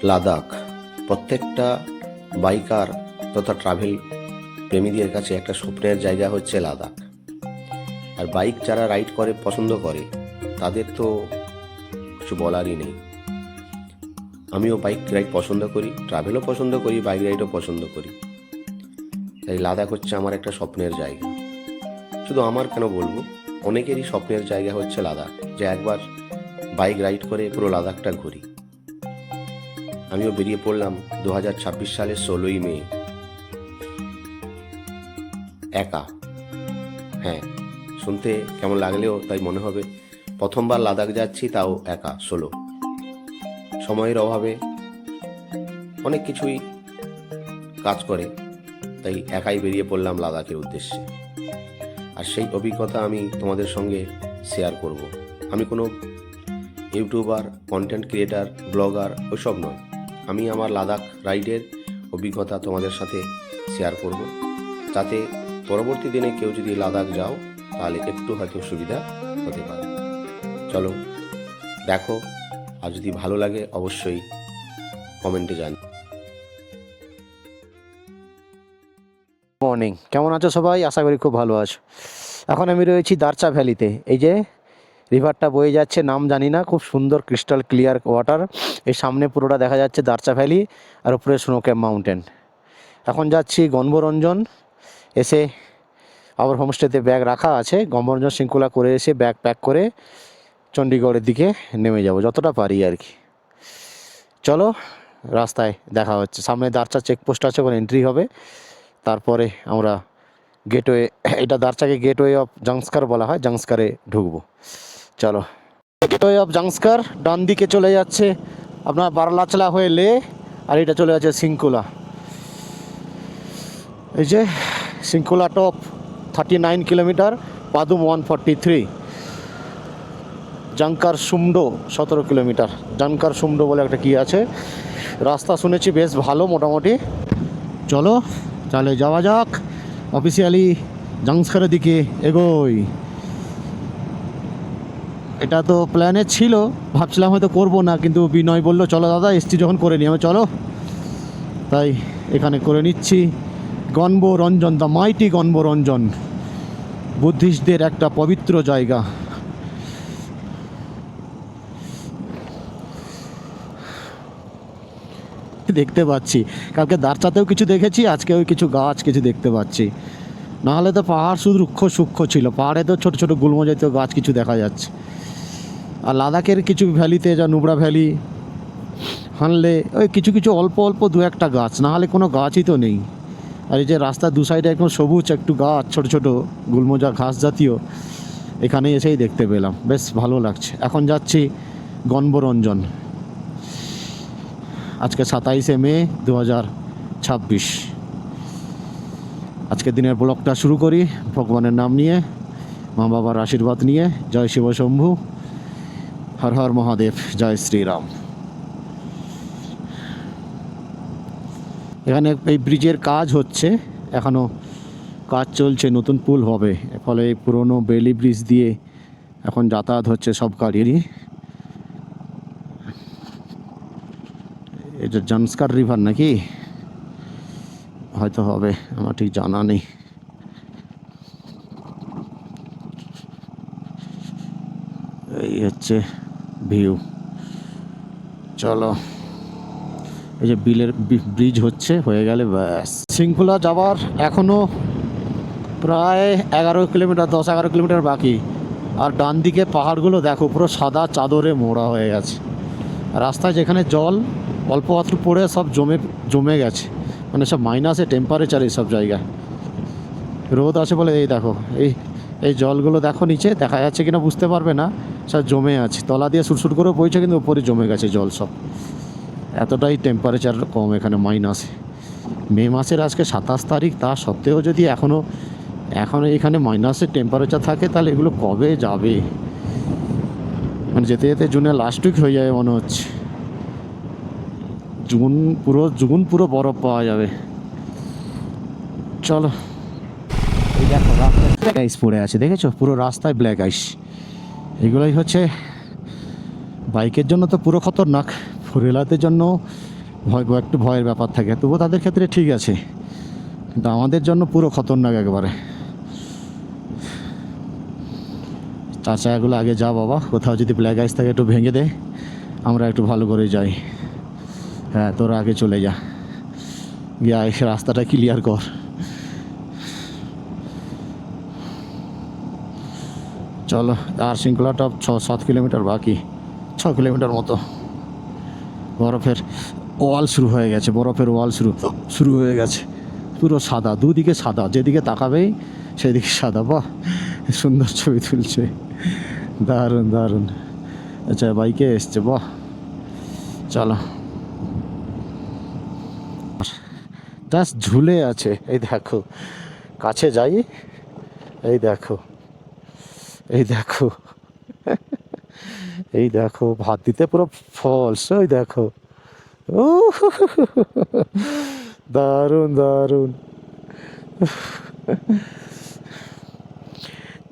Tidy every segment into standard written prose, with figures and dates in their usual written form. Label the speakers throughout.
Speaker 1: লাদাখ প্রত্যেকটা বাইকার তথা ট্রাভেল প্রেমীদের কাছে একটা স্বপ্নের জায়গা হচ্ছে লাদাখ। আর বাইক যারা রাইড করে পছন্দ করে তাদের তো কিছু বলারই নেই। আমিও বাইক রাইড পছন্দ করি, ট্রাভেলও পছন্দ করি, বাইক রাইডও পছন্দ করি। তাই লাদাখ হচ্ছে আমার একটা স্বপ্নের জায়গা। শুধু আমার কেন বলবো, অনেকেরই স্বপ্নের জায়গা হচ্ছে লাদাখ, যে একবার বাইক রাইড করে পুরো লাদাখটা ঘুরি। আমিও বেরিয়ে পড়লাম 2026 সালের 16ই মে, একা। হ্যাঁ, শুনতে কেমন লাগলেও তাই মনে হবে প্রথমবার লাদাখ যাচ্ছি, তাও একা, সোলো। সময়ের অভাবে অনেক কিছুই কাজ করে, তাই একাই বেরিয়ে পড়লাম লাদাখের উদ্দেশ্যে। আর সেই অভিজ্ঞতা আমি তোমাদের সঙ্গে শেয়ার করব। আমি কোনো ইউটিউবার, কন্টেন্ট ক্রিয়েটার, ব্লগার ওইসব নয়। আমি আমার লাদাখ রাইডের অভিজ্ঞতা তোমাদের সাথে শেয়ার করব, যাতে পরবর্তী দিনে কেউ যদি লাদাখ যাও তাহলে একটু হয়তো সুবিধা হতে পারে। চলো দেখো, আর যদি ভালো লাগে অবশ্যই কমেন্টে জান।
Speaker 2: মর্নিং, কেমন আছো সবাই? আশা করি খুব ভালো আছো। এখন আমি রয়েছি দারচা ভ্যালিতে। এই যে রিভারটা বয়ে যাচ্ছে, নাম জানি না, খুব সুন্দর ক্রিস্টাল ক্লিয়ার ওয়াটার। এই সামনে পুরোটা দেখা যাচ্ছে দারচা ভ্যালি, আর উপরে স্নো ক্যাপ মাউন্টেন। এখন যাচ্ছি গণবরঞ্জন। এসে আবার হোমস্টেতে ব্যাগ রাখা আছে, গণবরঞ্জন শৃঙ্খলা করে এসে ব্যাগ প্যাক করে চণ্ডীগড়ের দিকে নেমে যাব যতটা পারি আর কি। চলো, রাস্তায় দেখা হচ্ছে। সামনে দারচা চেকপোস্ট আছে, ওখানে এন্ট্রি হবে, তারপরে আমরা গেটওয়ে, এটা দারচাকে গেটওয়ে অফ জাংস্কার বলা হয়, জাংস্কারে ঢুকবো। চলো, গেটওয়ে অফ জাংস্কার ডান দিকে চলে যাচ্ছে আপনার বারলাচলা হয়ে লে, আর এটা চলে যাচ্ছে সিংকুলা। এই যে Shinkula top 39 kilometre, Padum 143, জাংকার সুমডো 17 kilometre. জাংকার সুমডো বলে একটা কি আছে, রাস্তা শুনেছি বেশ ভালো মোটামুটি। চলো তাহলে যাওয়া যাক, অফিসিয়ালি জাংস্কারের দিকে এগোই। এটা তো প্ল্যানে ছিল, ভাবছিলাম হয়তো করবো না, কিন্তু বিনয় বললো চলো দাদা, এসছি যখন করে নিই। আমি চলো, তাই এখানে করে নিচ্ছি। গণবরঞ্জন, দ্য মাইটি গণবরঞ্জন, বুদ্ধিস্টদের একটা পবিত্র জায়গা। দেখতে পাচ্ছি, কালকে দারচাতেও কিছু দেখেছি, আজকেও কিছু গাছ কিছু দেখতে পাচ্ছি। নাহলে তো পাহাড় শুধু রুক্ষ সূক্ষ্ম ছিল, পাহাড়ে তো ছোটো ছোটো গুল্ম জাতীয় গাছ কিছু দেখা যাচ্ছে। আর লাদাখের কিছু ভ্যালিতে, যা নুব্রা ভ্যালি, হানলে, ওই কিছু কিছু অল্প অল্প দু একটা গাছ, নাহলে কোনো গাছই তো নেই। আর এই যে রাস্তার দু সাইডে একদম সবুজ একটু গাছ, ছোটো ছোটো গুল্মজা ঘাস জাতীয়, এখানে এসেই দেখতে পেলাম, বেশ ভালো লাগছে। এখন যাচ্ছি গণবরঞ্জন। আজকে 27শে মে 2026। আজকের দিনের ব্লগটা শুরু করি ভগবানের নাম নিয়ে, মা বাবার আশীর্বাদ নিয়ে। জয় শিব শম্ভু, হর হর মহাদেব, জয় শ্রীরাম। এখানে এই ব্রিজের কাজ হচ্ছে, এখনও কাজ চলছে, নতুন পুল হবে, ফলে এই পুরনো বেলি ব্রিজ দিয়ে এখন যাতায়াত হচ্ছে সব গাড়িরই। এটা জাংস্কার রিভার নাকি, হয়তো হবে, আমার ঠিক জানা নেই। এই হচ্ছে ভিউ। চলো, এই যে বিলের ব্রিজ হচ্ছে, হয়ে গেলে ব্যাস। শৃঙ্খলা যাওয়ার এখনও প্রায় 11 কিলোমিটার, 10-11 কিলোমিটার বাকি। আর ডান দিকে পাহাড়গুলো দেখো, পুরো সাদা চাদরে মোড়া হয়ে গেছে। রাস্তায় যেখানে জল অল্প অল্প পড়ে সব জমে গেছে, মানে সব মাইনাসে টেম্পারেচার এই সব জায়গায়। রোদ আছে বলে এই দেখো, এই জলগুলো দেখো, নিচে দেখা যাচ্ছে কিনা বুঝতে পারবে না, সব জমে আছে। তলা দিয়ে সুরসুর করে বইছে, কিন্তু উপরে জমে গেছে জল সব। এতটাই টেম্পারেচার কম এখানে, মাইনাসে। মে মাসের আজকে 27 তারিখ, তা সত্ত্বেও যদি এখনও এখানে মাইনাসের টেম্পারেচার থাকে, তাহলে এগুলো কবে যাবে? মানে যেতে যেতে জুনের লাস্ট উইক হয়ে যাবে মনে হচ্ছে। জুন পুরো বরফ পাওয়া যাবে। চলো, এই দেখো রাস্তায় ব্ল্যাক আইস পড়ে আছে, দেখেছো? পুরো রাস্তায় ব্ল্যাক আইস। এগুলোই হচ্ছে বাইকের জন্য তো পুরো খতরনাক, ফোর হুইলারদের জন্য একটু ভয়ের ব্যাপার থাকে, তবুও তাদের ক্ষেত্রে ঠিক আছে, কিন্তু আমাদের জন্য পুরো খতরনাক একবারে। চাচা এগুলো আগে যা বাবা, কোথাও যদি ব্ল্যাক আইস থাকে একটু ভেঙে দে, আমরা একটু ভালো করে যাই। হ্যাঁ, তোরা আগে চলে যা, গিয়ে এসে রাস্তাটা ক্লিয়ার কর। চলো, আর শৃঙ্খলাটা 6-7 কিলোমিটার বাকি, 6 কিলোমিটার মতো। বরফের ওয়াল শুরু হয়ে গেছে, বরফের ওয়াল শুরু হয়ে গেছে, পুরো সাদা, দুদিকে সাদা, যেদিকে তাকাবেই সেদিকে সাদা। বাহ, সুন্দর ছবি তুলছে, দারুণ দারুণ। আচ্ছা, বাইকে এসছে, বাহ। চলো, জাস্ট ঝুলে আছে, এই দেখো, কাছে যাই, এই দেখো, এই দেখো, এই দেখো, ভাত দিতে পুরো ফলস, ওই দেখো। ও দারুণ দারুণ।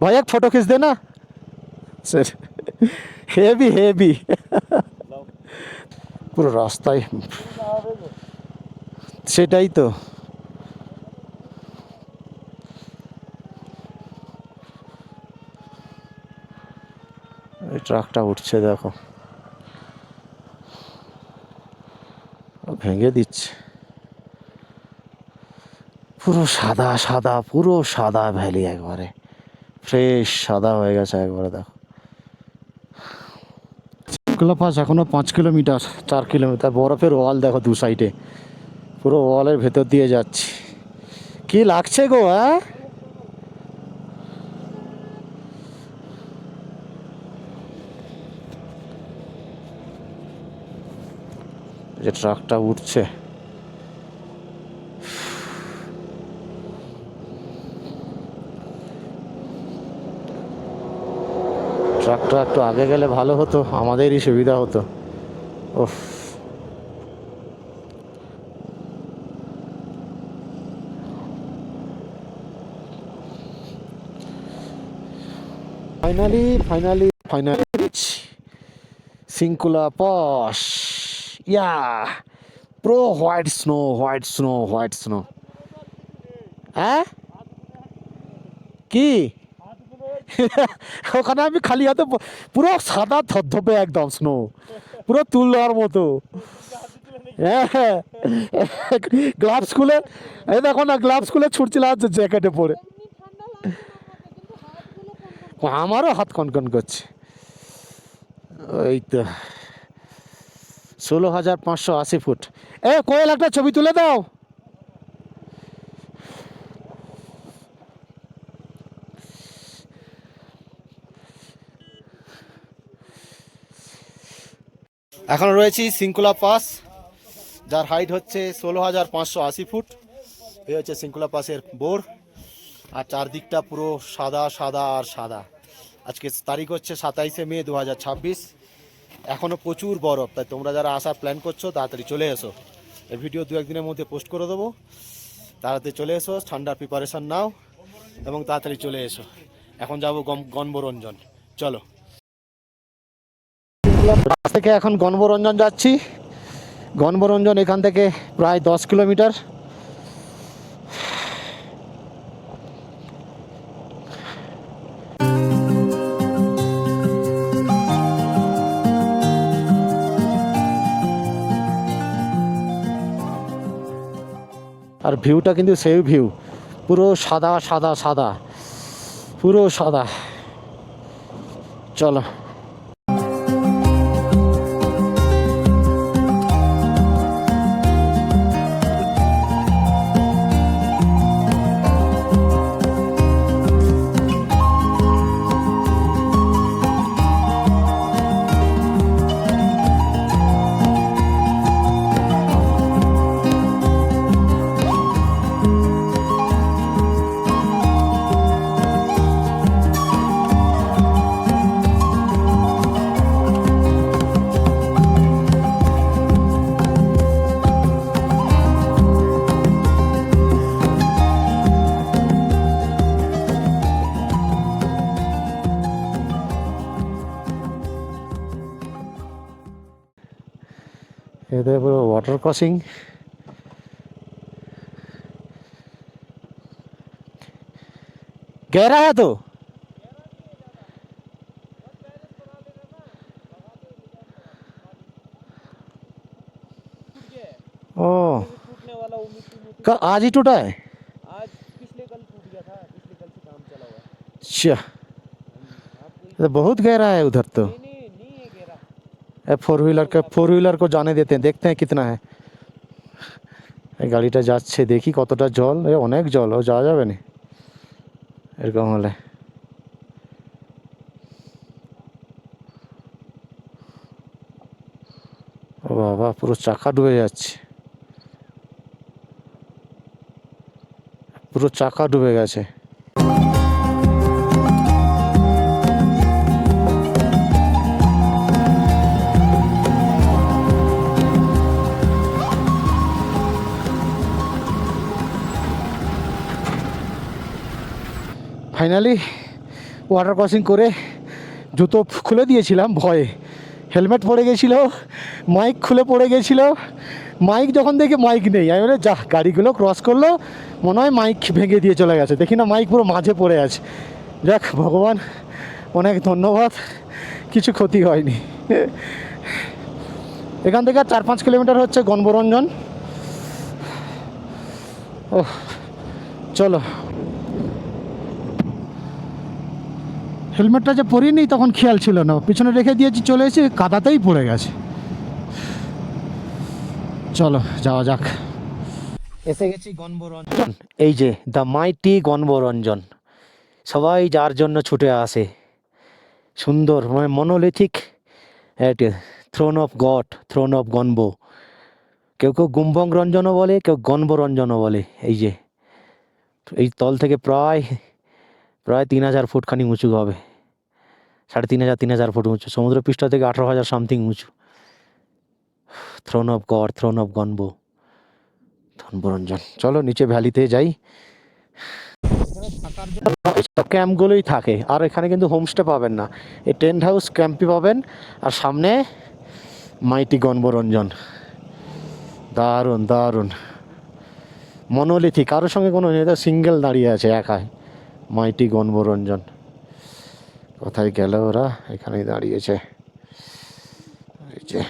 Speaker 2: भाई एक फोटो खींच देना सर, हेवी हेवी। পুরো রাস্তায় সেটাই তো। এই ট্রাকটা উঠছে দেখো, ভেঙে দিচ্ছে। পুরো সাদা সাদা, পুরো সাদা ভ্যালি, একবারে ফ্রেশ সাদা হয়ে গেছে একবারে। দেখো, শৃঙ্খলা পাস এখনো 5 কিলোমিটার, 4 কিলোমিটার। বরফের ওয়াল দেখো দু সাইডে, পুরো ওয়ালের ভেতর দিয়ে যাচ্ছি। কি লাগছে গো? হ্যাঁ, যে ট্রাকটা উঠছে, ট্রাকটা একটু আগে গেলে ভালো হতো, আমাদেরই সুবিধা হতো। ওফ, ফাইনালি ফাইনালি ফাইনালি শৃঙ্খলা pass. Yeah, pro white snow, white snow, white snow. হ্যাঁ, কি ওখানে আমি খালি হাতে, পুরো সাদা ধবধবে একদম স্নো, পুরো তুলার মতো। হ্যাঁ, গ্লাভস খুলে, এই দেখো না, গ্লাভস খুলে ছুটছিলাম জ্যাকেটে পরে, আমারও হাত কনকন করছে। ওই তো 16,580 ফুট। এ কোয়েল, একটা ছবি তুলে দাও। এখন রয়েছি শৃঙ্খলা পাস, যার হাইট হচ্ছে 16,580 ফুট। এই হচ্ছে শৃঙ্খলা পাসের বোর্ড, আর চারদিকটা পুরো সাদা সাদা আর সাদা। আজকে তারিখ হচ্ছে 27শে মে 2026। এখনও প্রচুর বরফ, তাই তোমরা যারা আসার প্ল্যান করছো তাড়াতাড়ি চলে এসো। এই ভিডিও 2-1 দিনের মধ্যে পোস্ট করে দেবো, তাড়াতাড়ি চলে এসো, ঠান্ডার প্রিপারেশান নাও এবং তাড়াতাড়ি চলে এসো। এখন যাবো গণবরঞ্জন, চলো। থেকে এখন গণবরঞ্জন যাচ্ছি। গণবরঞ্জন এখান থেকে প্রায় 10 কিলোমিটার। আর ভিউটা কিন্তু সেই ভিউ, পুরো সাদা সাদা সাদা, পুরো সাদা। চলো, ये पूरा वाटर क्रॉसिंग। गहरा है तो ओ
Speaker 3: टूटने वाला वो मिट्टी
Speaker 2: का आज ही टूटा है।
Speaker 3: आज पिछले कल टूट गया था, पिछले कल से काम चला हुआ है।
Speaker 2: अच्छा,
Speaker 3: आपको
Speaker 2: ये तो बहुत गहरा है उधर तो।
Speaker 3: नहीं है घेरा।
Speaker 2: फोर व्हीलर को जाने देते हैं, देखते हैं कितना है। এই গাড়িটা যাচ্ছে, দেখি কতটা জল। অনেক জল, ও যাওয়া যাবে না এরকম হলে। ও বাবা, পুরো চাকা ডুবে যাচ্ছে, পুরো চাকা ডুবে গেছে। ফাইনালি ওয়াটার ক্রসিং করে জুতো খুলে দিয়েছিলাম ভয়ে, হেলমেট পড়ে গেছিল, মাইক খুলে পড়ে গেছিল। মাইক যখন দেখি মাইক নেই, আমি বলে যা, গাড়িগুলো ক্রস করলো, মনে হয় মাইক ভেঙে দিয়ে চলে গেছে। দেখি না, মাইক পুরো মাঝে পড়ে আছে। যাক ভগবান, অনেক ধন্যবাদ, কিছু ক্ষতি হয়নি। এখান থেকে 4-5 কিলোমিটার হচ্ছে গণবরঞ্জন। ও চলো, হেলমেটটা যে পরিনি তখন খেয়াল ছিল না, পিছনে রেখে দিয়েছি, চলে এসে কাদাতেই পড়ে গেছে। চলো যাওয়া যাক। এসে গেছি গণবরঞ্জন। এই যে দ্য মাইটি গণবরঞ্জন, সবাই যার জন্য ছুটে আসে। সুন্দর, মানে monolithic throne of God, throne of গণব। কেউ কেউ গুম্বং রঞ্জনও বলে, কেউ গণবরঞ্জনও বলে। এই যে এই তল থেকে প্রায় 3000 ফুট খানি উঁচু হবে, 3500-3000 ফুট উঁচু। সমুদ্রপৃষ্ঠ থেকে 18,000 সামথিং উঁচু। Throne of God, throne of গণব, গণবরঞ্জন। চলো নিচে ভ্যালিতে যাই। ক্যাম্পগুলোই থাকে, আর এখানে কিন্তু হোমস্টে পাবেন না, এই টেন্ট হাউস ক্যাম্পই পাবেন। আর সামনে মাইটি গণবরঞ্জন, দারুণ দারুণ মনোলিথিক, কারোর সঙ্গে কোনো নেই, সিঙ্গেল দাঁড়িয়ে আছে একাই। মাইটি গণবরঞ্জন। কোথায় গেল ওরা? এখানেই দাঁড়িয়েছে। এই যে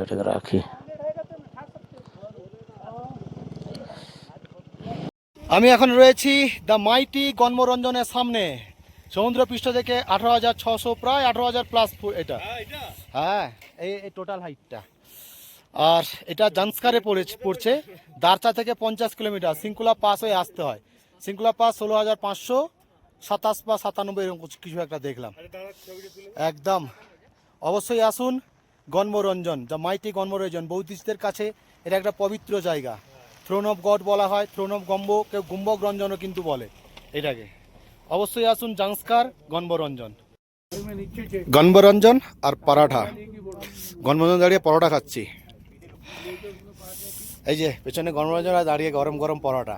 Speaker 2: এটাকে রাখি। আমি এখন রয়েছি দ্য মাইটি গণবরঞ্জনের সামনে। সমুদ্রপৃষ্ঠ থেকে 18,600, প্রায় 18,000 প্লাস ফুট এটা। হ্যাঁ, এই টোটাল হাইটটা। আর এটা জান্সকারে পড়ছে, দারচা থেকে 50 কিলোমিটার। সিঙ্কুলা পাস হয়ে আসতে হয়। সিঙ্কুলা পাস 16,527 বা 97 এরকম কিছু একটা দেখলাম। একদম অবশ্যই আসুন গণবরঞ্জন, দ্য মাইটি গণবরঞ্জন। বৌদ্ধিস্টদের কাছে এটা একটা পবিত্র জায়গা। থ্রোন অফ গড বলা হয়, থ্রোন অফ গম্ব, কেউ গুম্বক রঞ্জনও কিন্তু বলে এটাকে। অবশ্যই আসুন জাংস্কার গণবরঞ্জন। গণবরঞ্জন আর পরাঠা, গণবরঞ্জন দাঁড়িয়ে পরোটা খাচ্ছি। এই যে পেছনে গণবরঞ্জন আর দাঁড়িয়ে গরম গরম পরোটা।